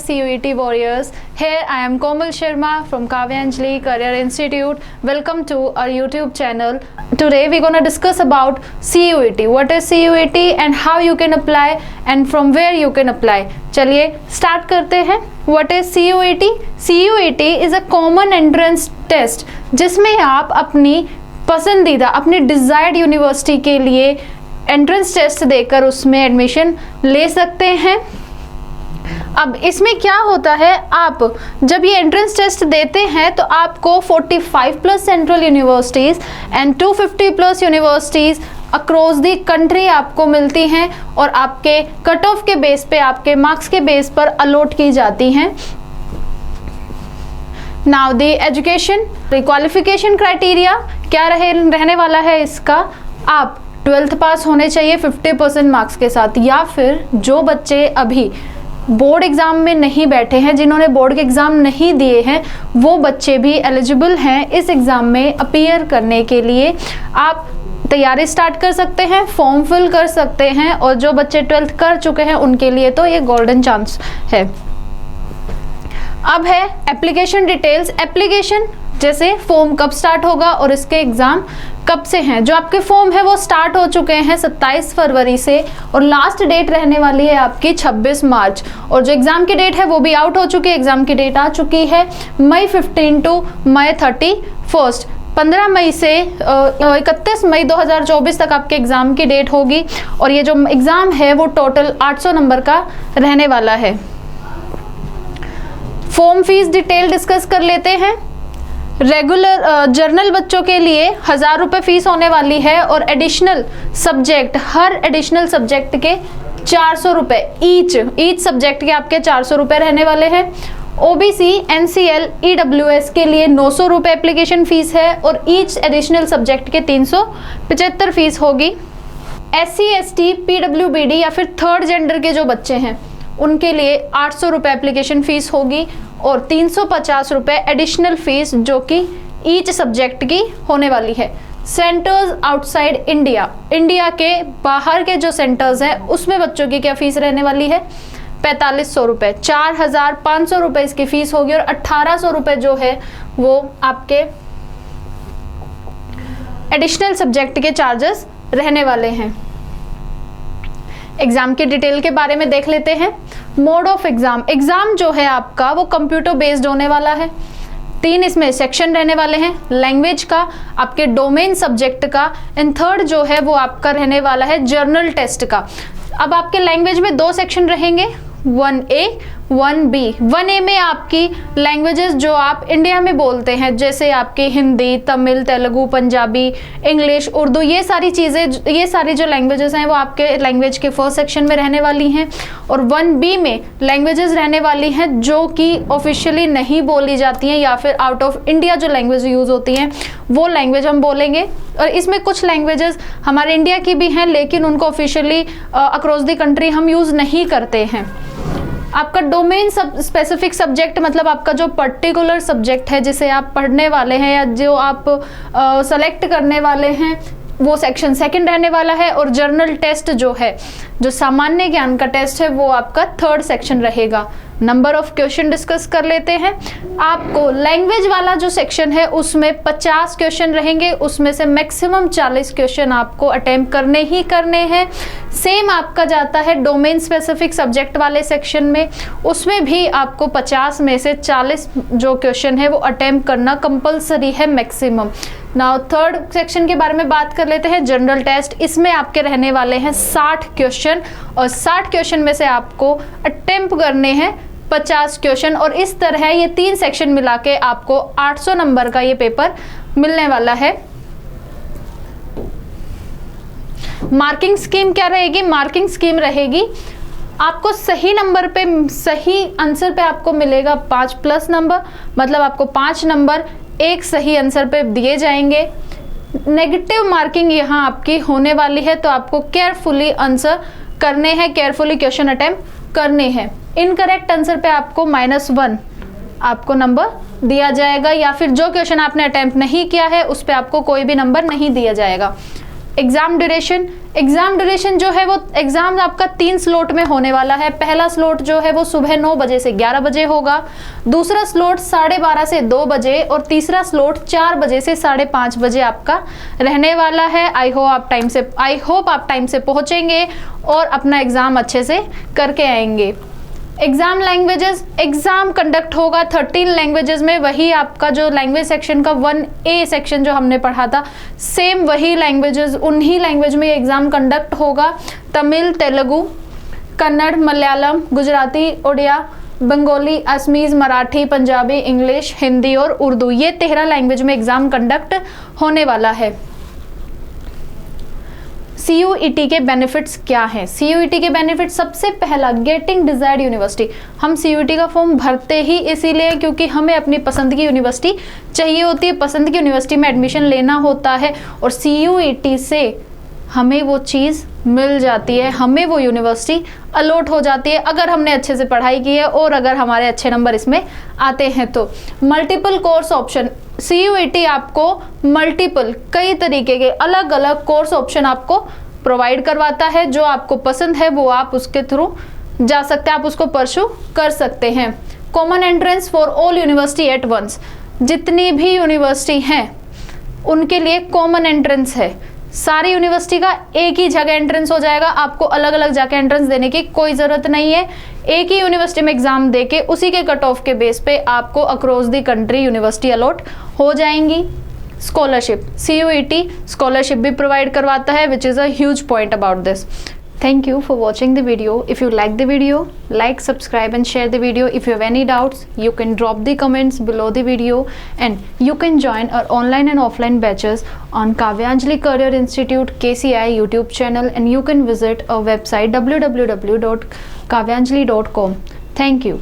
CUET warriors. Here I am Komal Sharma from Kavyanjali Career Institute. Welcome to our YouTube channel. Today we're going to discuss about CUET. What is CUET and how you can apply and from where you can apply. चलिए start करते हैं. What is CUET? CUET is a common entrance test जिसमें आप अपनी पसंदीदा अपनी desired university के लिए एंट्रेंस टेस्ट देकर उसमें एडमिशन ले सकते हैं. अब इसमें क्या होता है, आप जब ये एंट्रेंस टेस्ट देते हैं तो आपको 45 plus central universities and 250 plus universities across the country आपको मिलती हैं और आपके कट ऑफ के बेस पे, आपके मार्क्स के बेस पर अलॉट की जाती हैं. Now the education qualification criteria क्या रहने वाला है इसका, आप 12th पास होने चाहिए 50% मार्क्स के साथ, या फिर जो बच्चे अभी बोर्ड एग्ज़ाम में नहीं बैठे हैं, जिन्होंने बोर्ड के एग्ज़ाम नहीं दिए हैं, वो बच्चे भी एलिजिबल हैं इस एग्ज़ाम में अपीयर करने के लिए. आप तैयारी स्टार्ट कर सकते हैं, फॉर्म फिल कर सकते हैं, और जो बच्चे 12th कर चुके हैं उनके लिए तो ये गोल्डन चांस है. अब है एप्लीकेशन डिटेल्स. एप्लीकेशन जैसे फॉर्म कब स्टार्ट होगा और इसके एग्ज़ाम कब से हैं. जो आपके फॉर्म है वो स्टार्ट हो चुके हैं 27 फरवरी से और लास्ट डेट रहने वाली है आपकी 26 मार्च. और जो एग्ज़ाम की डेट है वो भी आउट हो चुकी है. एग्ज़ाम की डेट आ चुकी है मई 15 टू मई 31. 15 मई से 31 मई 2024 तक आपके एग्ज़ाम की डेट होगी. और ये जो एग्ज़ाम है वो टोटल 800 नंबर का रहने वाला है. फॉर्म फीस डिटेल डिस्कस कर लेते हैं. रेगुलर जर्नल बच्चों के लिए 1000 रुपये फीस होने वाली है और एडिशनल सब्जेक्ट, हर एडिशनल सब्जेक्ट के 400 रुपये ईच सब्जेक्ट के आपके 400 रुपये रहने वाले हैं. OBC NCL EWS के लिए 900 रुपये एप्लीकेशन फ़ीस है और ईच एडिशनल सब्जेक्ट के 375 फीस होगी. SC ST PWBD या फिर थर्ड जेंडर के जो बच्चे हैं उनके लिए 800 रुपये एप्लीकेशन फ़ीस होगी और 350 रुपये एडिशनल फीस जो कि ईच सब्जेक्ट की होने वाली है. सेंटर्स आउटसाइड इंडिया, इंडिया के बाहर के जो सेंटर्स हैं उसमें बच्चों की क्या फ़ीस रहने वाली है, 4500 रुपये. 4500 रुपये इसकी फ़ीस होगी और 1800 रुपये जो है वो आपके एडिशनल सब्जेक्ट के चार्जेस रहने वाले हैं. एग्ज़ाम की डिटेल के बारे में देख लेते हैं. मोड ऑफ एग्ज़ाम, एग्ज़ाम जो है आपका वो कंप्यूटर बेस्ड होने वाला है. 3 इसमें सेक्शन रहने वाले हैं. लैंग्वेज का, आपके डोमेन सब्जेक्ट का, एंड थर्ड जो है वो आपका रहने वाला है जर्नल टेस्ट का. अब आपके लैंग्वेज में 2 सेक्शन रहेंगे, 1A 1B. 1A में आपकी लैंग्वेजेस जो आप इंडिया में बोलते हैं जैसे आपकी हिंदी, तमिल, तेलुगु, पंजाबी, इंग्लिश, उर्दू, ये सारी चीज़ें, ये सारी जो लैंग्वेजेस हैं वो आपके लैंग्वेज के फर्स्ट सेक्शन में रहने वाली हैं. और 1B में लैंग्वेजेस रहने वाली हैं जो कि ऑफिशियली नहीं बोली जाती हैं या फिर आउट ऑफ इंडिया जो लैंग्वेज यूज़ होती हैं वो लैंग्वेज हम बोलेंगे. और इसमें कुछ लैंग्वेजेस हमारे इंडिया की भी हैं लेकिन उनको ऑफिशियली अक्रॉस द कंट्री हम यूज़ नहीं करते हैं. आपका डोमेन स्पेसिफिक सब्जेक्ट मतलब आपका जो पर्टिकुलर सब्जेक्ट है जिसे आप पढ़ने वाले हैं या जो आप सेलेक्ट करने वाले हैं वो सेक्शन 2 रहने वाला है. और जर्नल टेस्ट जो है, जो सामान्य ज्ञान का टेस्ट है, वो आपका 3rd सेक्शन रहेगा. नंबर ऑफ क्वेश्चन डिस्कस कर लेते हैं. आपको लैंग्वेज वाला जो सेक्शन है उसमें 50 क्वेश्चन रहेंगे, उसमें से मैक्सिमम 40 क्वेश्चन आपको अटेम्प्ट करने ही करने हैं. सेम आपका जाता है डोमेन स्पेसिफिक सब्जेक्ट वाले सेक्शन में, उसमें भी आपको 50 में से 40 जो क्वेश्चन है वो अटेम्प्ट करना कंपलसरी है मैक्सिमम. नाउ 3rd सेक्शन के बारे में बात कर लेते हैं, जनरल टेस्ट. इसमें आपके रहने वाले हैं 60 क्वेश्चन और 60 क्वेश्चन में से आपको अटेम्प्ट करने हैं 50 क्वेश्चन. और इस तरह ये 3 सेक्शन मिला के आपको 800 नंबर का ये पेपर मिलने वाला है. मार्किंग स्कीम क्या रहेगी, मार्किंग स्कीम रहेगी आपको सही नंबर पे, सही आंसर पे आपको मिलेगा 5+ नंबर, मतलब आपको 5 नंबर एक सही आंसर पे दिए जाएंगे. नेगेटिव मार्किंग यहाँ आपकी होने वाली है तो आपको केयरफुली आंसर करने हैं, केयरफुली क्वेश्चन अटेम्प्ट करने हैं. इनकरेक्ट आंसर पे आपको -1 आपको नंबर दिया जाएगा, या फिर जो क्वेश्चन आपने अटेम्प्ट नहीं किया है उस पर आपको कोई भी नंबर नहीं दिया जाएगा। एग्जाम ड्यूरेशन जो है वो एग्जाम आपका 3 स्लॉट में होने वाला है। पहला स्लॉट जो है वो सुबह 9 बजे से 11 बजे होगा, दूसरा स्लॉट 12:30 से 2 बजे और तीसरा स्लॉट 4 बजे से 5:30 बजे आपका रहने वाला है। आई होप आप टाइम से पहुंचेंगे और अपना एग्जाम अच्छे से करके आएंगे। एग्जाम लैंग्वेजेस, एग्जाम कंडक्ट होगा 13 लैंग्वेजेस में। वही आपका जो लैंग्वेज सेक्शन का 1A सेक्शन जो हमने पढ़ा था, सेम वही लैंग्वेजेस, उन्हीं लैंग्वेज में एग्जाम कंडक्ट होगा। तमिल, तेलुगु, कन्नड़, मलयालम, गुजराती, उड़िया, बंगाली, असमीज, मराठी, पंजाबी, इंग्लिश, हिंदी और उर्दू, ये 13 लैंग्वेज में एग्जाम कंडक्ट होने वाला है। CUET के बेनिफिट्स क्या हैं? CUET के बेनिफिट, सबसे पहला गेटिंग डिजायर्ड यूनिवर्सिटी। हम CUET का फॉर्म भरते ही इसीलिए क्योंकि हमें अपनी पसंद की यूनिवर्सिटी चाहिए होती है, पसंद की यूनिवर्सिटी में एडमिशन लेना होता है और CUET से हमें वो चीज़ मिल जाती है, हमें वो यूनिवर्सिटी अलॉट हो जाती है अगर हमने अच्छे से पढ़ाई की है और अगर हमारे अच्छे नंबर इसमें आते हैं तो। मल्टीपल कोर्स ऑप्शन, CUET आपको मल्टीपल, कई तरीके के अलग अलग कोर्स ऑप्शन आपको प्रोवाइड करवाता है। जो आपको पसंद है वो आप उसके थ्रू जा सकते हैं, आप उसको परस्यू कर सकते हैं। Common entrance for all university at once, जितनी भी यूनिवर्सिटी हैं उनके लिए कॉमन एंट्रेंस है। सारी यूनिवर्सिटी का एक ही जगह एंट्रेंस हो जाएगा, आपको अलग अलग जाके एंट्रेंस देने की कोई ज़रूरत नहीं है। एक ही यूनिवर्सिटी में एग्जाम देके उसी के कट ऑफ के बेस पे आपको across the country university allot हो जाएंगी। स्कॉलरशिप, CUET स्कॉलरशिप भी प्रोवाइड करवाता है, which is a huge point about this. Thank you for watching the video. If you like the video, like, subscribe and share the video. If you have any doubts, you can drop the comments below the video and you can join our online and offline batches on Kavyanjali Career Institute KCI YouTube channel, and you can visit our website www.kavyanjali.com. Thank you.